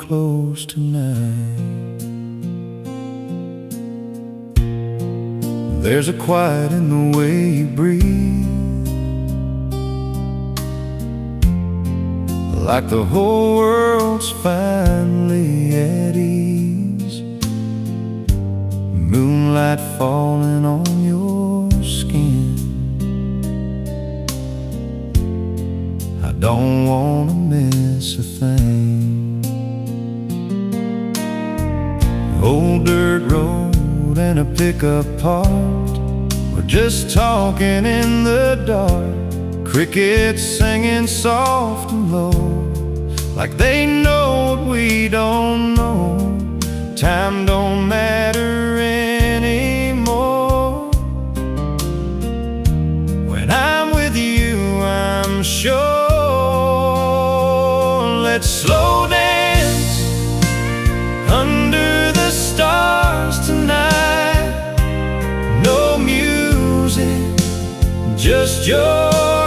close tonight. There's a quiet in the way you breathe, like the whole world's finally at ease. Moonlight falling on your skin. I don't want to miss a thing. Old dirt road and a pickup parked. We're just talking in the dark. Crickets singing soft and low, like they know what we don't know. Time don't matter anymore. When I'm with you, I'm sure. Let's slow dance under the stars tonight. No music, just your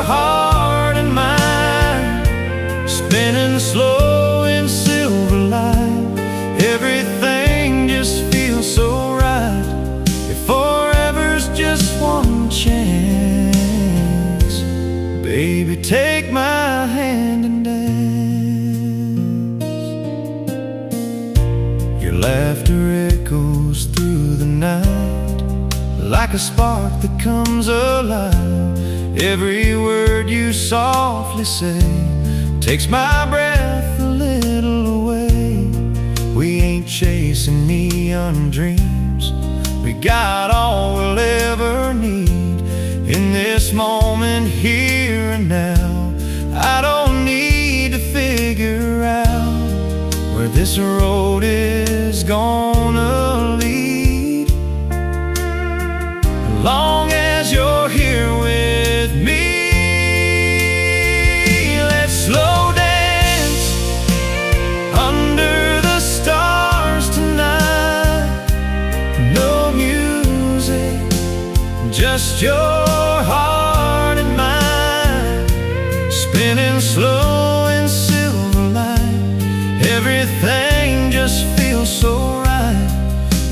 heart and mine, spinning slow in silver light. Everything just feels so right. If forever's just one chance, baby, take my hand and dance. Your laughter echoes through the night, like a spark that comes alive. Every word you softly say takes my breath a little away. We ain't chasing neon dreams. We got all we'll ever need in this moment, here and now. I don't need to figure out where this road is gonna lead, as long as you're here with me. Let's slow dance under the stars tonight. No music, just your heart and mine, spinning slow in silver light. Everything just feels so right.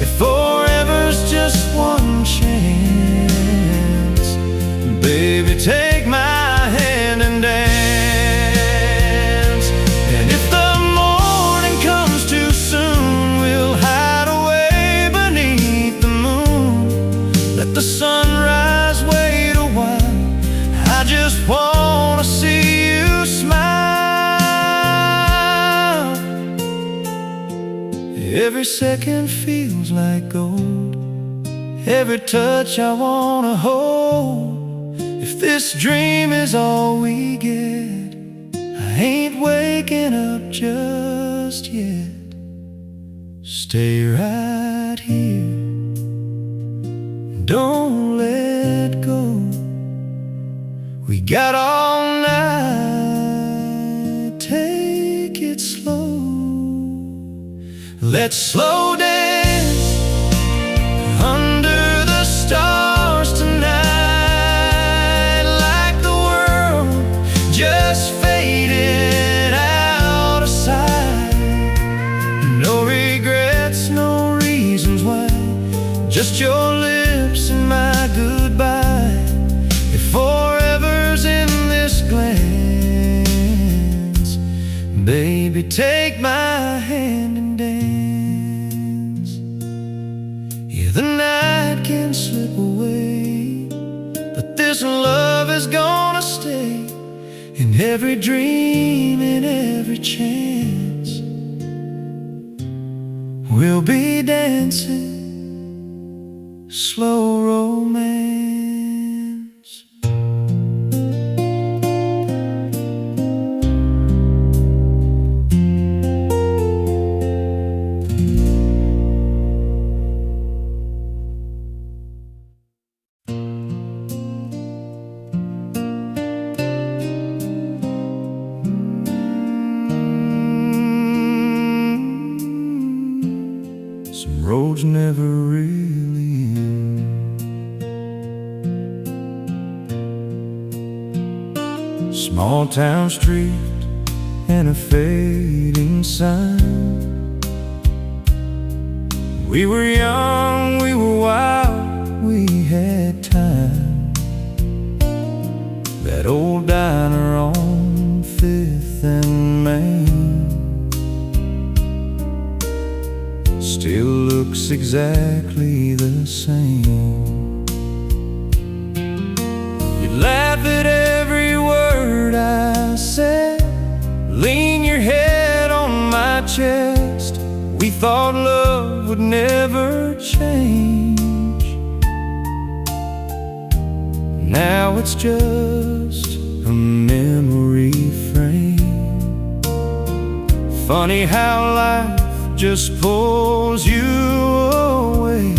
If forever's just one chance, baby, take my hand and dance. And if the morning comes too soon, we'll hide away beneath the moon. Let the sunrise wait a while. I just wanna see you smile. Every second feels like gold. Every touch I wanna hold. If this dream is all we get, I ain't waking up just yet. Stay right here, don't let go. We got all night, take it slow. Let's slow dance under the stars tonight, like the world just faded out of sight. No regrets, no reasons why, just your lips and my goodbye. If forever's in this glance, baby, take my hand and dance. Yeah, the night can slip away, but this love is gonna stay. In every dream, in every chance, we'll be dancing slow romance. Some roads never really end. Small town street and a fading sun. We were young, we were wild, we had time. That old diner on 5th and Main still looks exactly the same. You laugh at every word I said, lean your head on my chest. We thought love would never change. Now it's just a memory frame. Funny how life just pulls you away,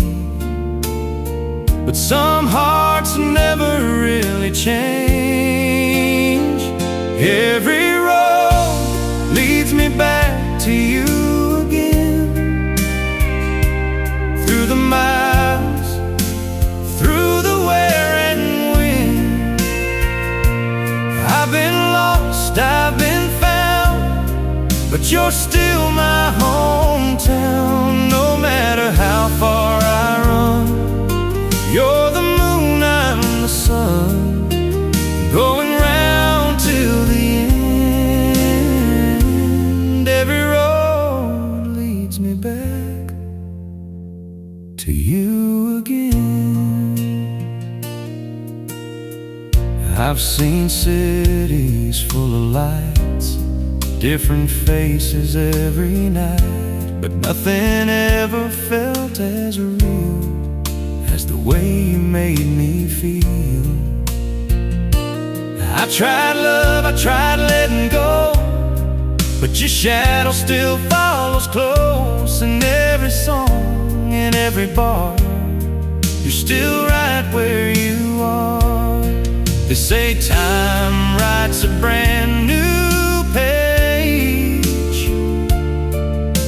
but some hearts never really change. Every road leads me back to you again, through the miles, through the where and when. I've been lost, I've been found, but you're still my hometown. No matter how far I run, you're the moon, I'm the sun, going round till the end. Every road leads me back to you again. I've seen cities full of lights, different faces every night, but nothing ever felt as real as the way you made me feel. I tried love, I tried letting go, but your shadow still follows close. In every song, in every bar, you're still right where you are. They say time writes a brand new page,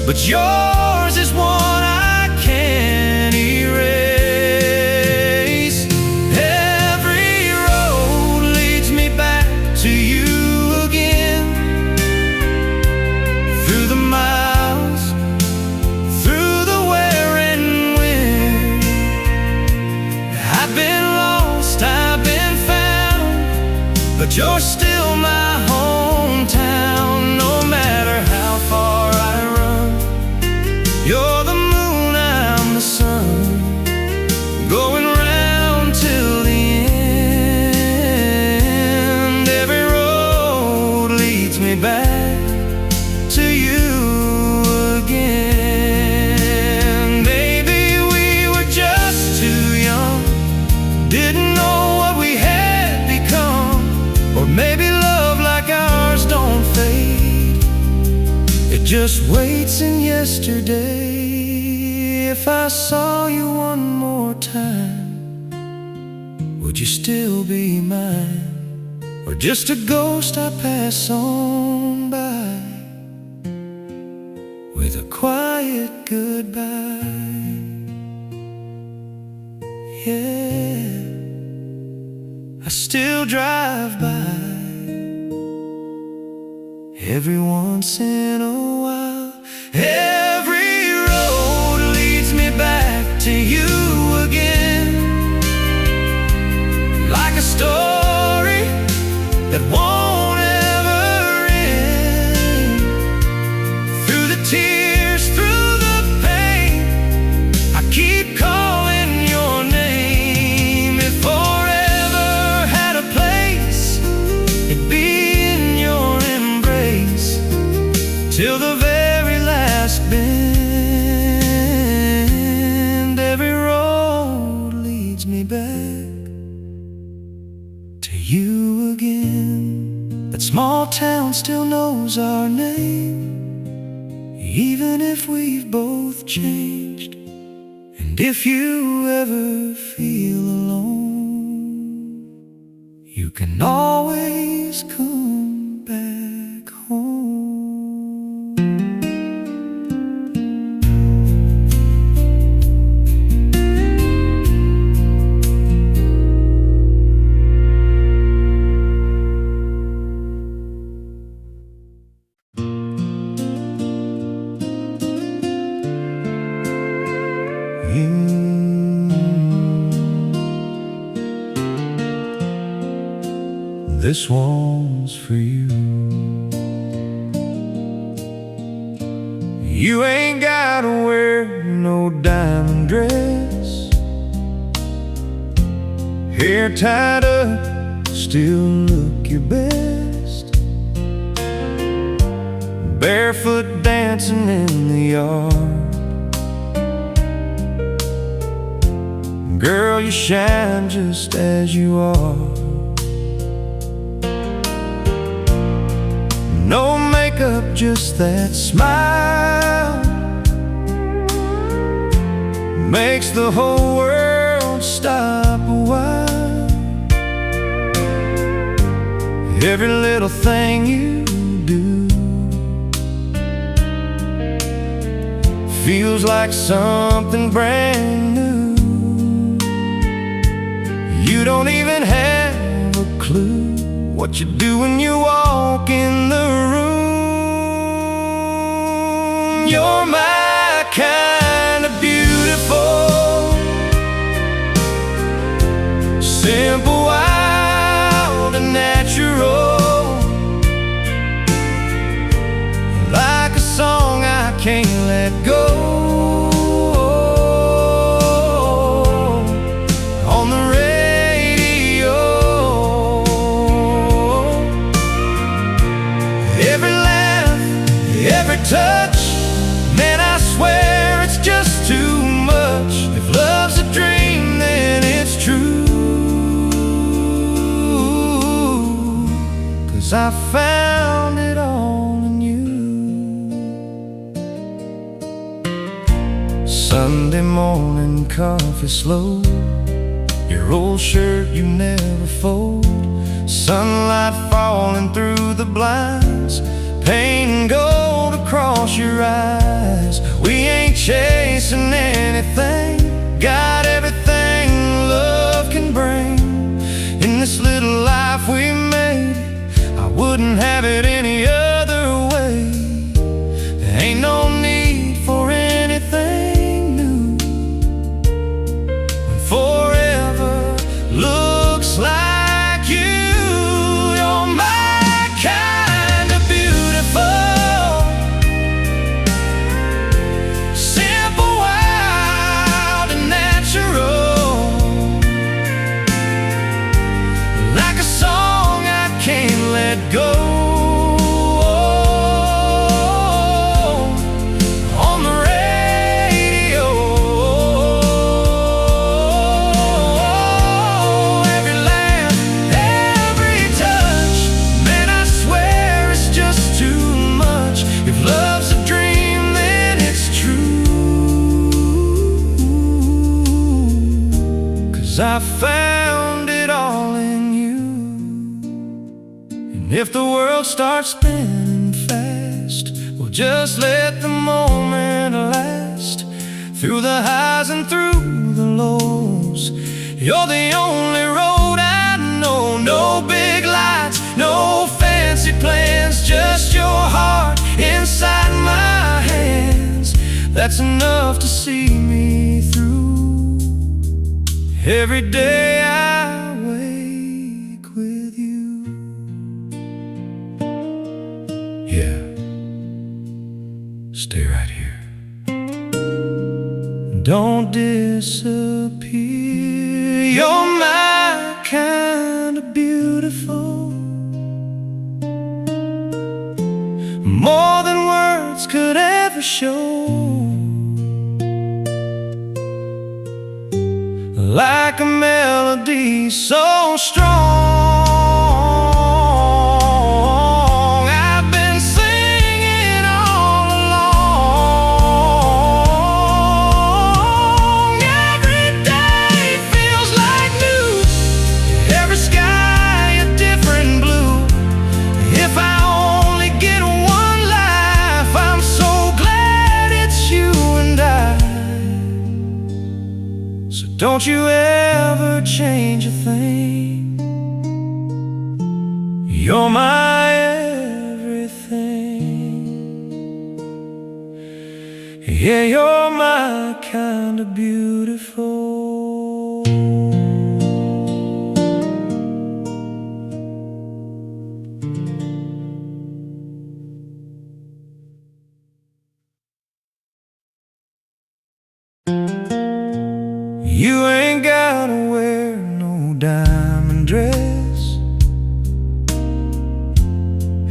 but yours is one I can't erase. Every road leads me back to you again, through the miles, through the where and when. I've been lost, I've been found, but you're still my hometown. No matter how far I run, you're the moon, I'm the sun, going round till the end. Every road leads me back to you again. Maybe we were just too young, didn't know what we had become. Or maybe love like ours don't fade, it just waits in yesterday. If I saw you one more time, would you still be mine? Or just a ghost I pass on by with a quiet goodbye? Yeah, I still drive by every once in a while. Every road leads me back to you again, like a story that won't ever end. Through the tears, through the pain, I keep calling your name. If forever had a place, it'd be in your embrace, till the very last bend. Every road leads me back to you again. That small town still knows our name, even if we've both changed. And if you ever feel alone, you can always come back home. you. This one's for you. You ain't gotta wear no diamond dress, hair tied up, still look your best, barefoot dancing in the yard. Girl, you shine just as you are. No makeup, just that smile makes the whole world stop a while. Every little thing you do feels like something brand new. You don't even have a clue what you do when you walk in the room. You're my kind of beautiful, simple, wild, and natural, like a song I can't let go. Touch, man, I swear it's just too much. If love's a dream, then it's true. 'Cause I found it all in you. Sunday morning coffee slow, your old shirt you never fold, sunlight falling through the blinds, paint gold across your eyes. We ain't chasing anything, got everything love can bring. In this little life we made, I wouldn't have it any other way. There ain't no need for anything new when forever looks like you. You're my kind of beautiful, go on the radio. Every laugh, every touch, man, I swear it's just too much. If love's a dream, then it's true. 'Cause I found it all in you. If the world starts spinning fast, we'll just let the moment last. Through the highs and through the lows, you're the only road I know. No big lights, no fancy plans, just your heart inside my hands. That's enough to see me through. Every day I wake with you. Yeah, stay right here. Don't disappear. You're my kind of beautiful, more than words could ever show. Like a melody so strong, I've been singing all along. Every day feels like new, every sky a different blue. If I only get one life, I'm so glad it's you and I. So don't you ever change a thing. You're my everything. Yeah, you're my kind of beautiful. You ain't gotta wear no diamond dress,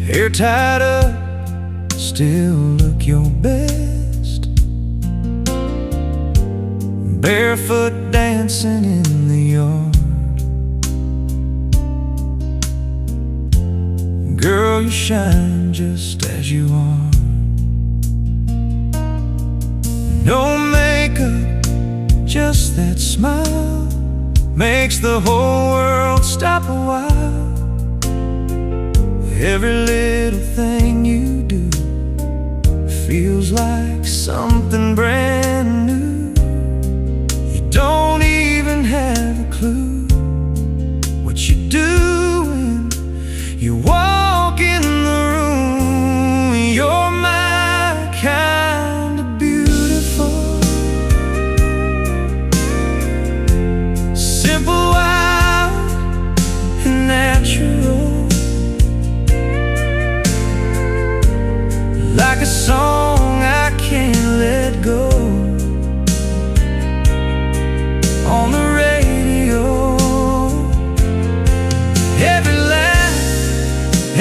hair tied up, still look your best. Barefoot dancing in the yard, girl, you shine just as you are. No makeup, just that smile makes the whole world stop a while. Every little thing you do feels like something brand new. You don't even have a clue what you're doing. You walk in the room, you're my kind of beautiful. Simple, wild, and natural, like a song I can't let go. On the radio, every laugh,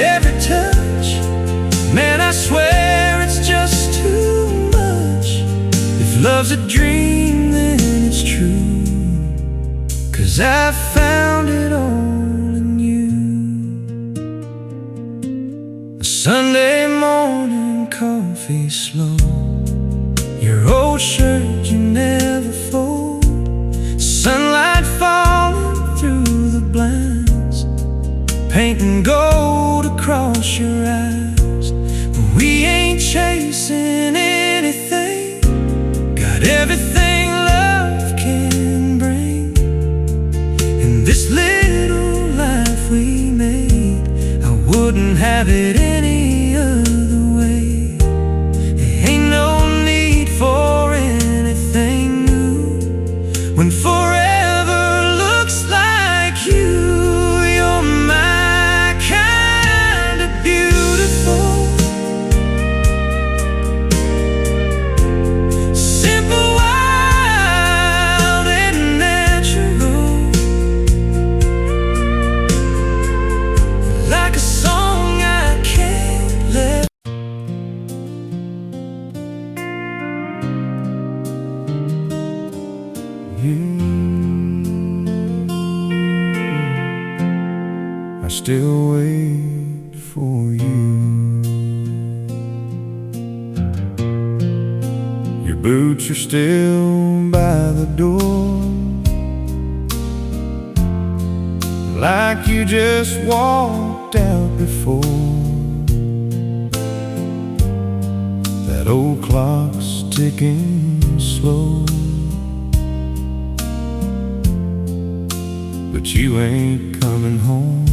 every touch, man, I swear it's just too much. If love's a dream, then it's true, 'cause I found it all in you. A Sunday morning coffee slow, your old shirt you never fold, sunlight falling through the blinds, painting gold across your eyes. But we ain't chasing anything, got everything love can bring. And this little life we made, I wouldn't have it any other way. There ain't no need for anything new when forever looks like you. You're my kind of beautiful. Simple, wild, and natural, like a song I can't let. I still wait for you. Your boots are still by the door, like you just walked out before. That old clock's ticking slow, but you ain't coming home.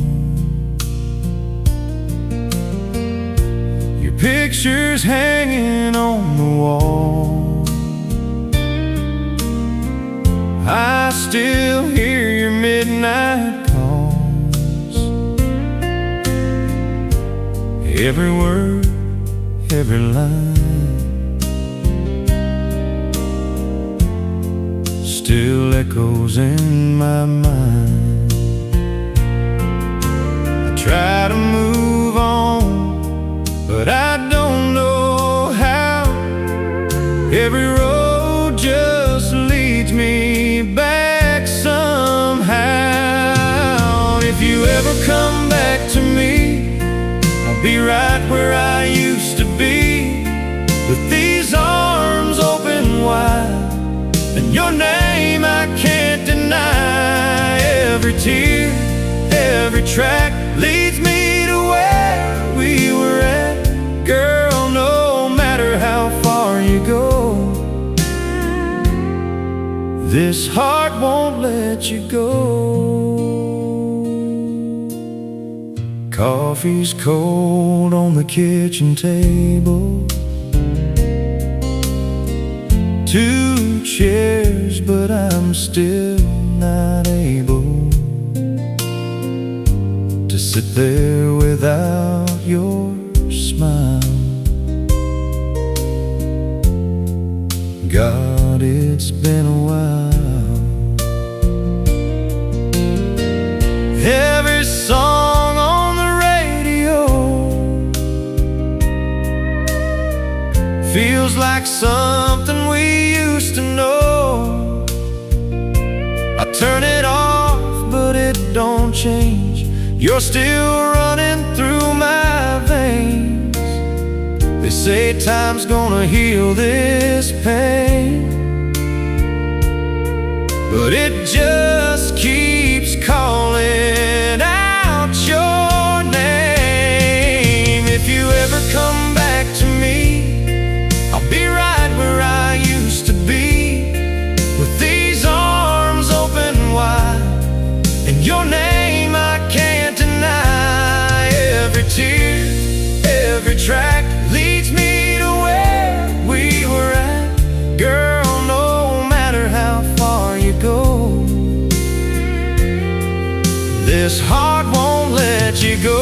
Your picture's hanging on the wall, I still hear your midnight calls. Every word, every line still echoes in my mind. I try to move on, but I don't know how. Every road just leads me back somehow. If you ever come back to me, I'll be right where I used to be, with these arms open wide, and your name I can't deny. Every tear, every track leads me to where we were at. Girl, no matter how far you go, this heart won't let you go. Coffee's cold on the kitchen table, chairs, but I'm still not able to sit there without your smile. God, it's been a while. Every song on the radio feels like something we used to know. I turn it off, but it don't change. You're still running through my veins. They say time's gonna heal this pain, but it just keeps calling out your name. If you ever come back to me, I'll be right where I used to be, with these arms open wide, and your name I can't deny. Every tear, every track leads me to where we were at. Girl, no matter how far you go, this heart won't let you go.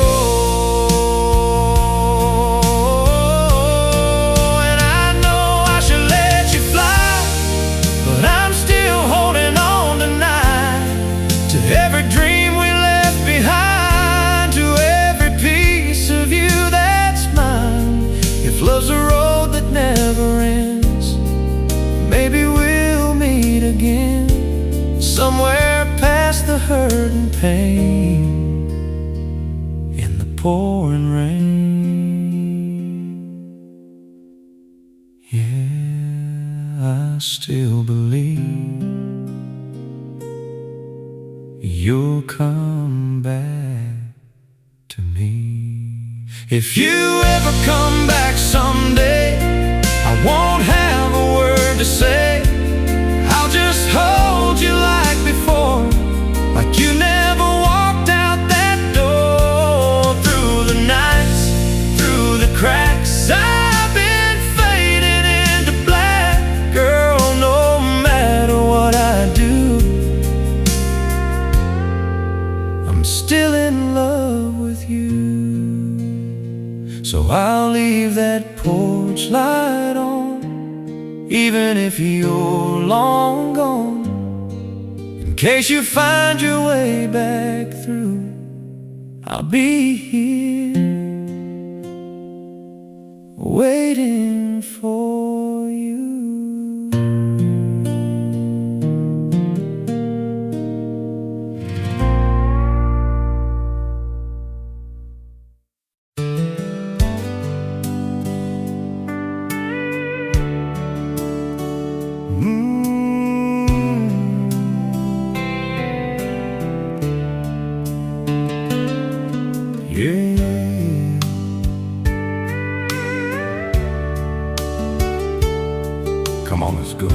And I know I should let you fly, but I'm still holding on tonight to every dream we left behind, to every piece of you that's mine. If love's a road that never ends, maybe we'll meet again, somewhere past the hurt and pain, in the pouring rain. Yeah, I still believe you'll come back to me. If you ever come back someday, I won't have a word to say. I'll just hold you like before, like you never walked out that door. Through the nights, through the cracks, I've been fading into black. Girl, no matter what I do, I'm still in love with you. So I'll leave that porch light on, even if you're long gone, in case you find your way back through. I'll be here waiting for you. Yeah. Come on, let's go.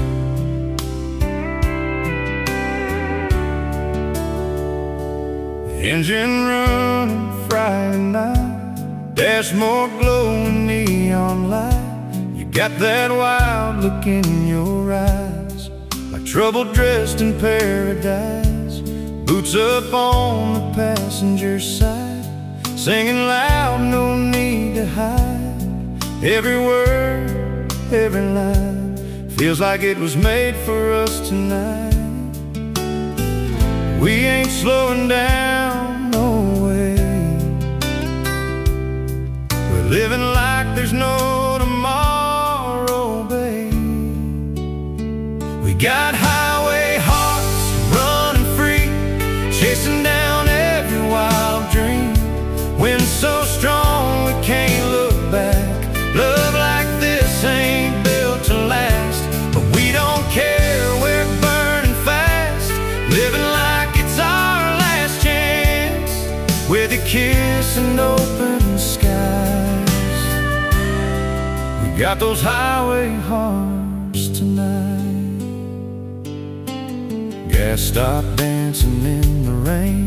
Engine running Friday night, there's more glowing neon light. You got that wild look in your eyes, like trouble dressed in paradise. Boots up on the passenger side, singing loud, no need to hide. Every word, every line feels like it was made for us tonight. We ain't slowing down, no way. We're living like there's no tomorrow, babe. We got highway hearts running free, chasing down every wild dream. Wind so strong we can't look back. Love like this ain't built to last, but we don't care, we're burning fast, living like it's our last chance, with a kiss and open skies. We got those highway hearts tonight. Gas stop dancing in the rain,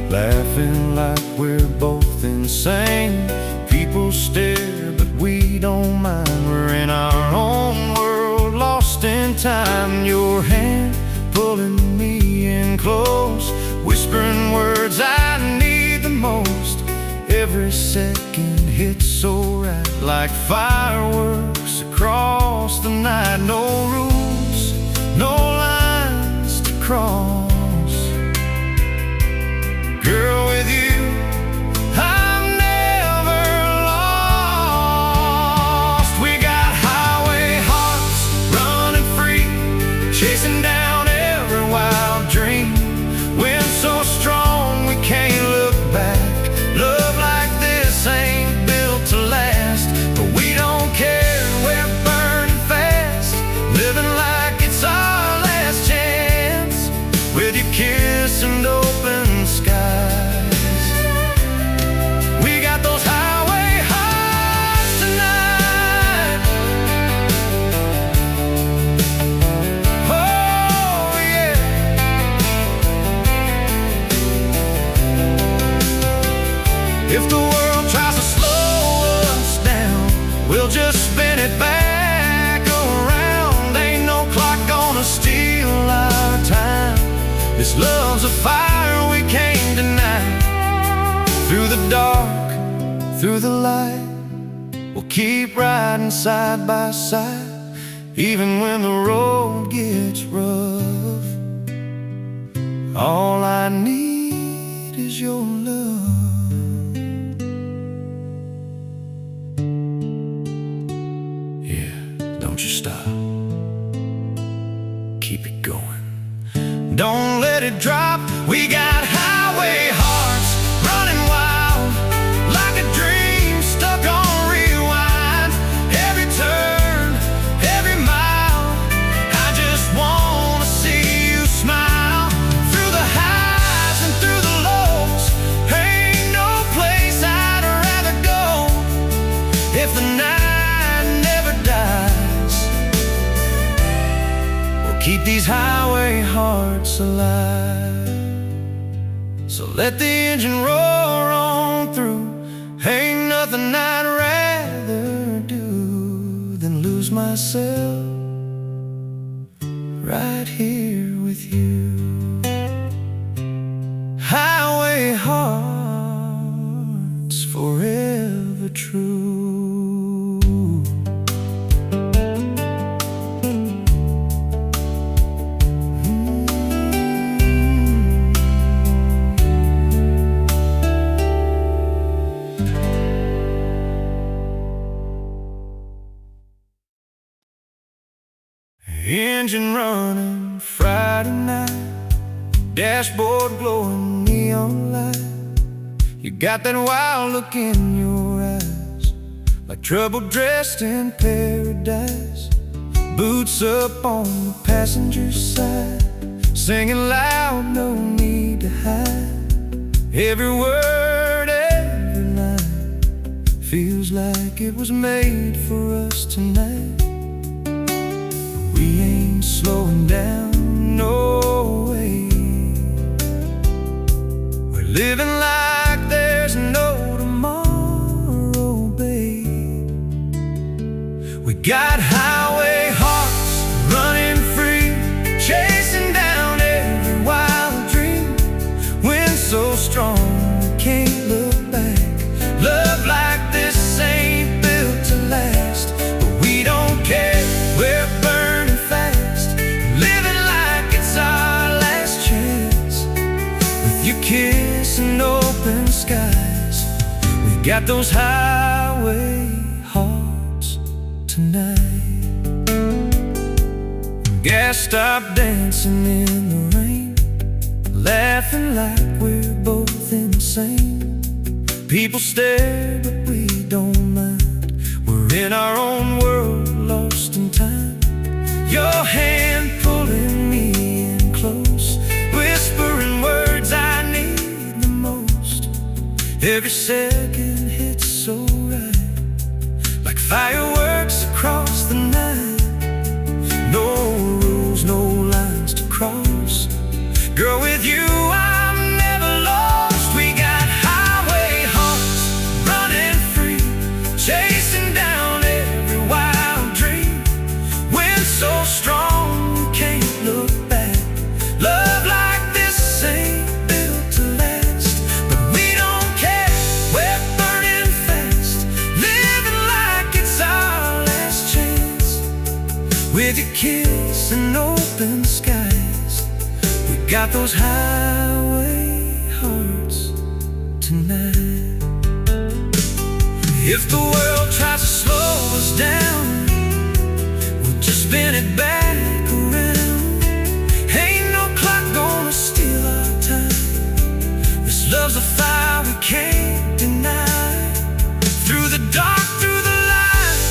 laughing like we're both insane. People stare, but we don't mind. We're in our own world, lost in time, your hand pulling me in close, whispering words I need the most. Every second hits so right, like fireworks across the night. No rules, no lines to cross. Girl, with you I'm never lost. We got highway hearts running free, chasing down every wild dream. Wind so strong we can't look back. Love like this ain't built to last, but we don't care, we're burning fast, living like it's our last chance, with your kiss and open skies. We got those highway hearts tonight. Oh yeah. If the world tries to slow us down, we'll just spin it back around. Ain't no clock gonna steal our time. This love's a fire we can't deny. Through the dark, through the light, we'll keep riding side by side, even when the road gets rough. All I need is your love. Don't you stop, keep it going, don't let it drop. We got highway hearts running wild, like a dream stuck on rewind. Every turn, every mile, I just wanna see you smile. Through the highs and through the lows, ain't no place I'd rather go. If the night never dies, keep these highway hearts alive. So let the engine roar on through. Ain't nothing I'd rather do than lose myself right here with you. Highway hearts forever true. Engine running Friday night, dashboard glowing neon light. You got that wild look in your eyes, like trouble dressed in paradise. Boots up on the passenger side, singing loud, no need to hide. Every word, every line feels like it was made for us tonight. We ain't slowing down, no way. We're living like there's no tomorrow, babe. We got highway hearts running free, chasing down every wild dream. Wind so strong we can't look back. Love like this ain't built to last, but we don't care, we're burning fast, living like it's our last chance. With your kiss and open skies, we got those highway hearts tonight. Gas stop dancing in the rain, laughing like we're both insane. People stare but we don't mind, we're in our own world, lost in time. Your hand pulling me in close, whispering words I need the most. Every second hits so right, like fireworks across the night. No rules, no lines to cross. Girl, with you I'm never lost. We got highway hearts running free, chasing down every wild dream. Wind so strong in the skies. We got those highway hearts tonight. If the world tries to slow us down, we'll just spin it back around. Ain't no clock gonna steal our time. This love's a fire we can't deny. Through the dark, through the light,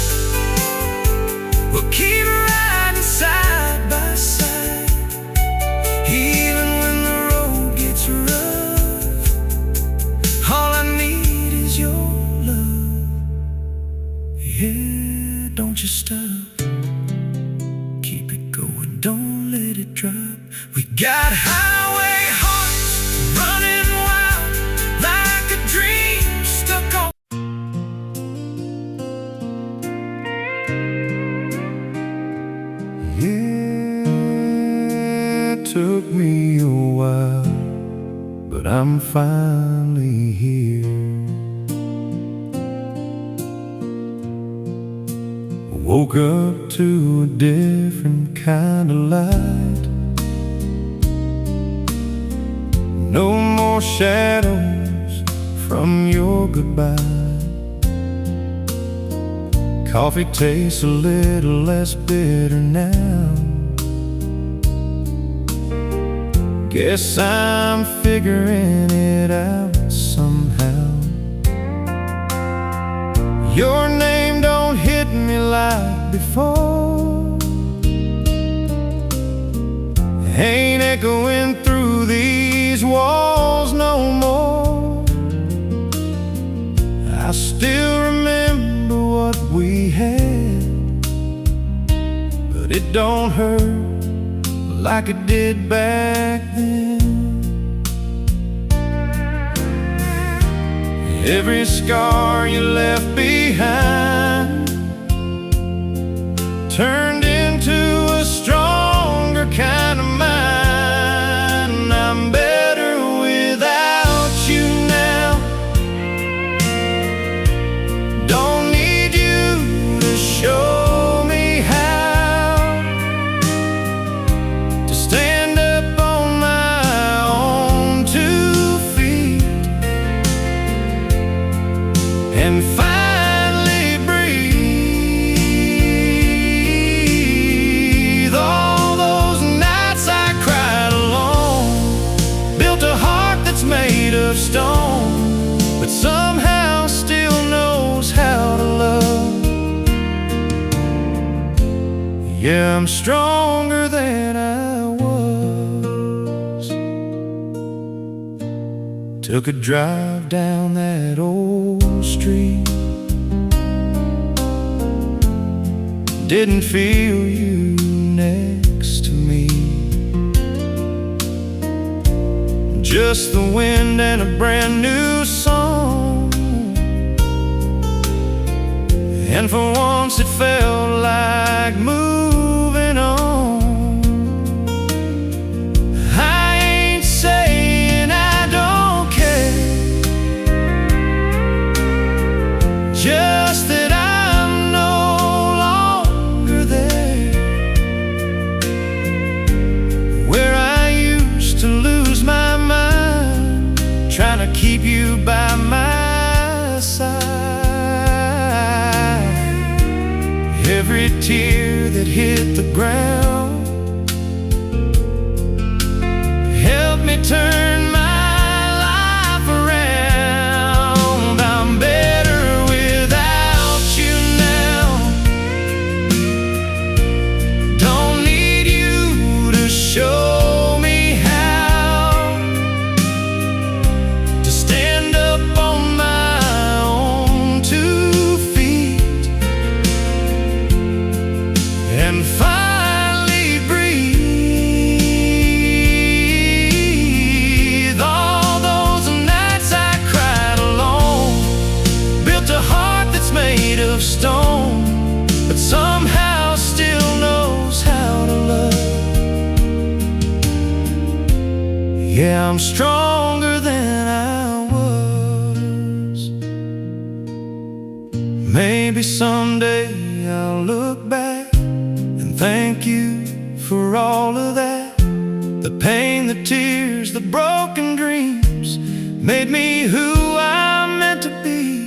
we'll keep riding side by side. Even when the road gets rough, all I need is your love. Yeah, don't you stop. Keep it going, don't let it drop. We got highway hearts running wild, like a dream stuck on. Yeah, it took me a while, but I'm finally here. Woke up to a different kind of light. No more shadows from your goodbye. Coffee tastes a little less bitter now. Guess I'm figuring it out somehow. Your name don't hit me like before. Ain't echoing through these walls no more. I still remember what we had, but it don't hurt like it did back then. Every scar you left behind turned into a stronger kind of mind. I'm better without you now. Don't need you to show me how to stand up on my own 2 feet and finally breathe. All those nights I cried alone, built a heart that's made of stone, but somehow still knows how to love. Yeah, I'm stronger than I was. Took a drive down that old street. Didn't feel you next to me. Just the wind and a brand new song. And for once it felt like moving on. I ain't saying I don't care, just that I'm no longer there. Where I used to lose my mind, trying to keep you by my side. Every tear that hit the ground helped me turn my life around. I'm better without you now. Don't need you to show me how to stand up on my own 2 feet and finally breathe. All those nights I cried alone, built a heart that's made of stone, but somehow still knows how to love. Yeah, I'm stronger than I was. Maybe someday I'll look back and thank you for all of that. The pain, the tears, the broken dreams made me who I'm meant to be.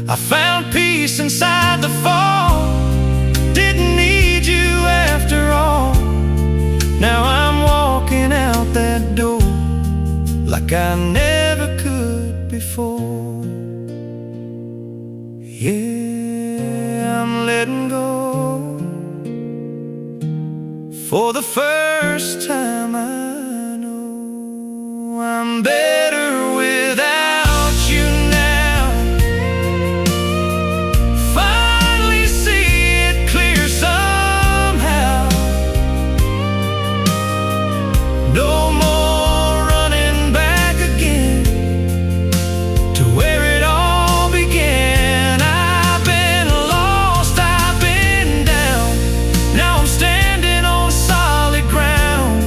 I found peace inside the fall, didn't need you after all. Now I'm walking out that door like I never could before. Yeah, I'm letting go. For the first time I know I'm better without you now. Finally see it clear somehow. No more running back again to where it all began. I've been lost, I've been down. Now I'm standing on solid ground.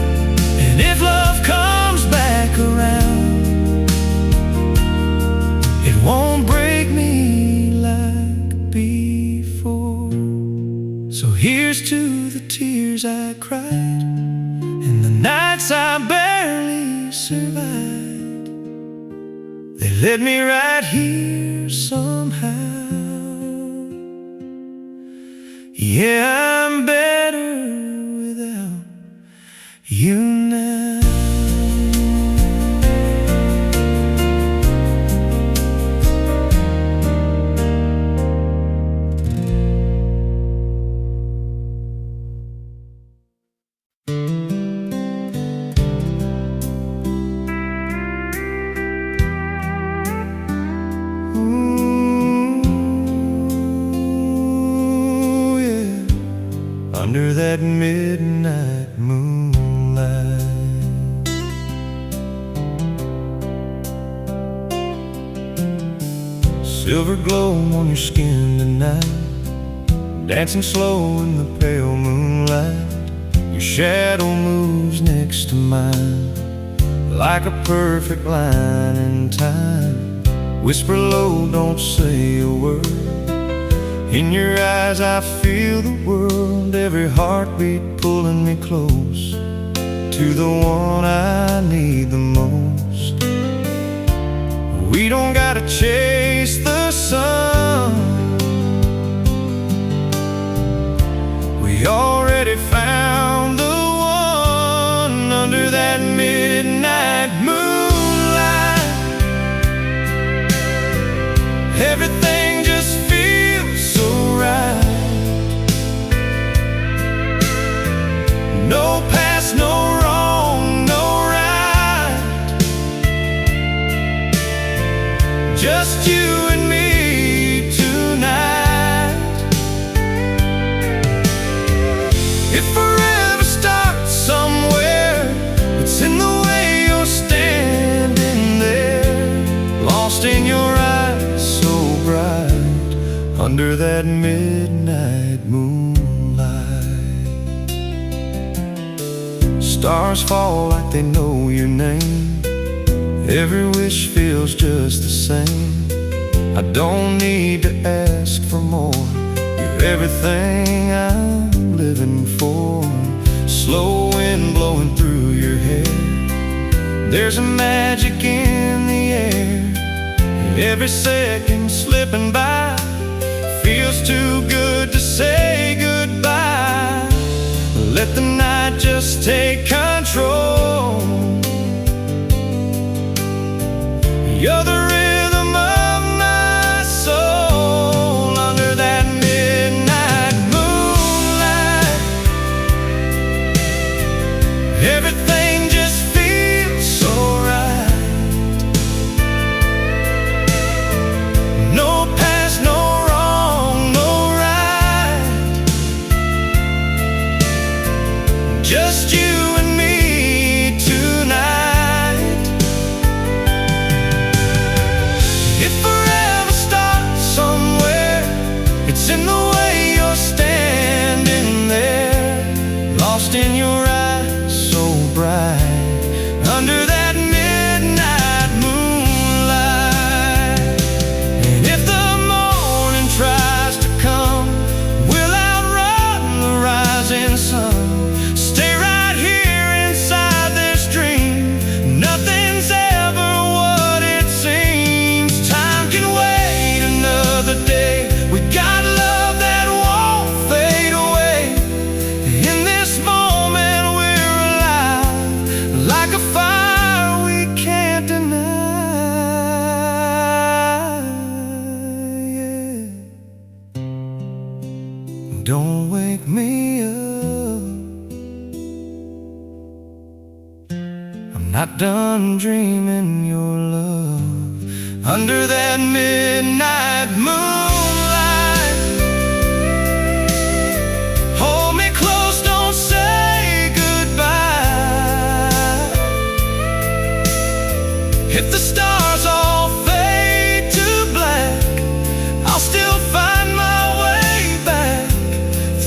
And if love comes back around, it won't break me like before. So here's to the tears I cried and the nights I barely survived. They led me right here somehow. Yeah, I'm better without you now. Ooh, yeah. Under that midnight moonlight, silver glow on your skin tonight, dancing slow in the pale moonlight. Your shadow moves next to mine like a perfect line in time. Whisper low, don't say a word. In your eyes I feel the world, every heartbeat pulling me close to the one I need the most. We don't gotta chase the sun, we already found the one. Under that midnight moonlight, everything just feels so right. No past, no wrong, no right. Just you and me tonight. If forever starts somewhere, it's in the way you're standing there, lost in your eyes so bright, under that midnight moonlight. Stars fall like they know your name, every wish feels just the same. I don't need to ask for more, you're everything I'm living for. Slow wind blowing through your hair, there's a magic in the air. Every second slipping by feels too good to say goodbye. Let the night just take control. You're the rhythm of my soul. Under that midnight moonlight, everything just feels so right. No past, no wrong, no right. Just you and not done dreaming your love. Under that midnight moonlight, hold me close, don't say goodbye. If the stars all fade to black, I'll still find my way back.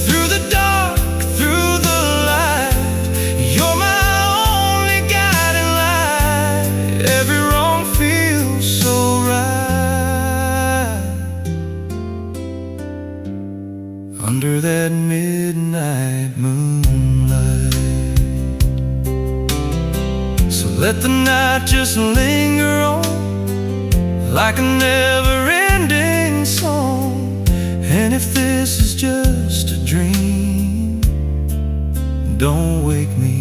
Through the dark, through the light, you're my only guiding light. Every wrong feels so right. Under that midnight moonlight, so let the night just linger on like a never-ending song. And if this is just a dream, don't wake me,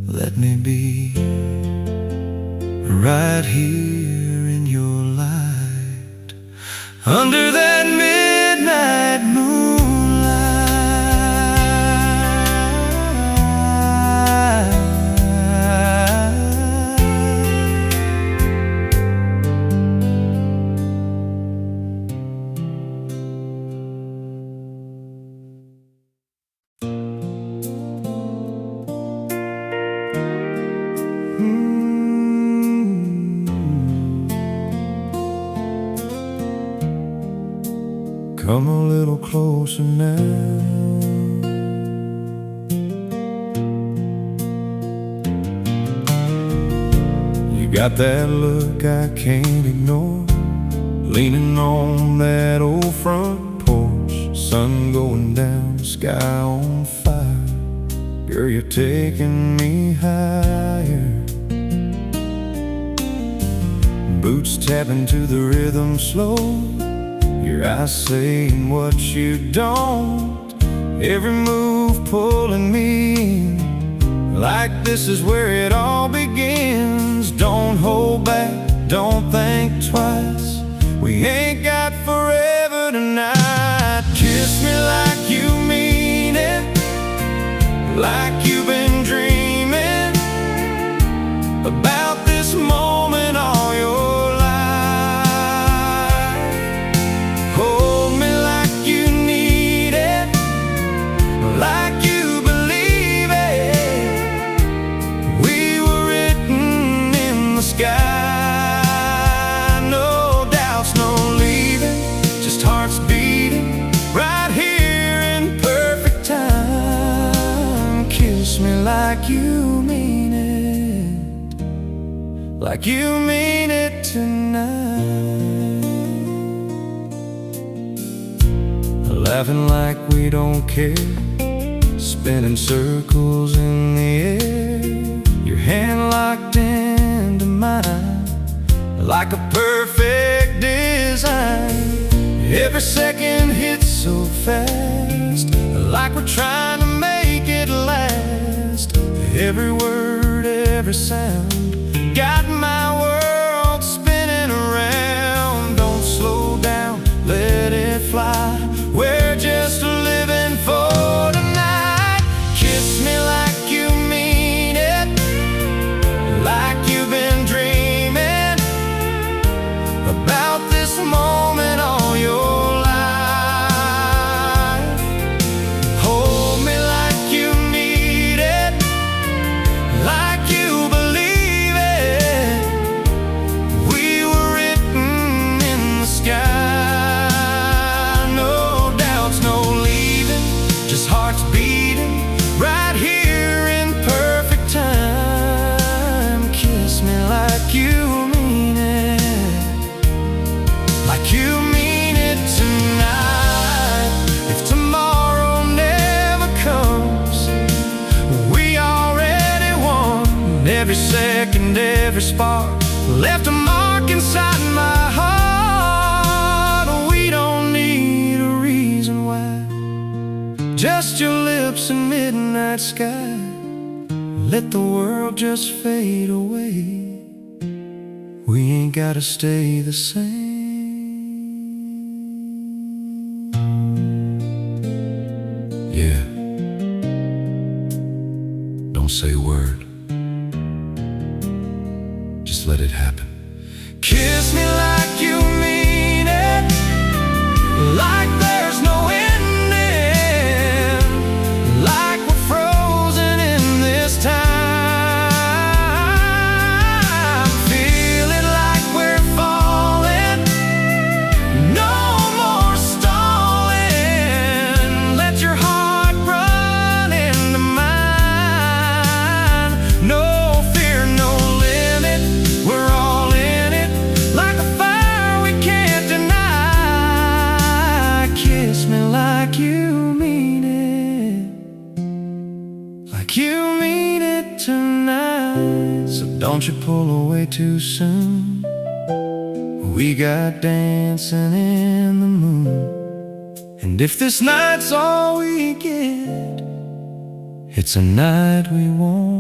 let me be right here in your light. Under that midnight moonlight. Come a little closer now. You got that look I can't ignore, leaning on that old front porch, sun going down, sky on fire. Girl, you're taking me higher. Boots tapping to the rhythm slow, your eyes saying what you don't. Every move pulling me in, like this is where it all begins. Don't hold back, don't think twice, we ain't got forever tonight. Kiss me like you mean it, like you've been dreaming about this moment all your life. Hold me like you need it, like you believe it. We were written in the sky, no doubts, no leaving, just hearts beating right here in perfect time. Kiss me like you mean it, like you mean it tonight. Laughing like we don't care, spinning circles in the air, your hand locked into mine like a perfect design. Every second hits so fast, like we're trying to make it last. Every word, every sound, got my world spinning around. Don't slow down, let it fly, we're just living for tonight. Kiss me like you mean it, like you've been dreaming about this moment all your life. Hold me like you need it, like you believe it. We were written in the sky, no doubts, no leaving, just hearts beating right here in perfect time. Kiss me like you mean it, like you mean it tonight. If tomorrow never comes, we already won. Every second, every spark left a mark inside my heart. We don't need a reason why, just your lips and midnight sky. Let the world just fade away, we ain't gotta stay the same. Yeah, don't say a word, just let it happen. Kiss me like you mean it, like there's no ending, like we're frozen in this time. Feel it like we're falling, no more stalling. Let your heart run into mine. No fear, no limit, we're all in it, like a fire we can't deny. Kiss me like you mean it, like you mean it tonight. So don't you pull away too soon. We got dancing in the moon, and if this night's all we get, it's a night we won't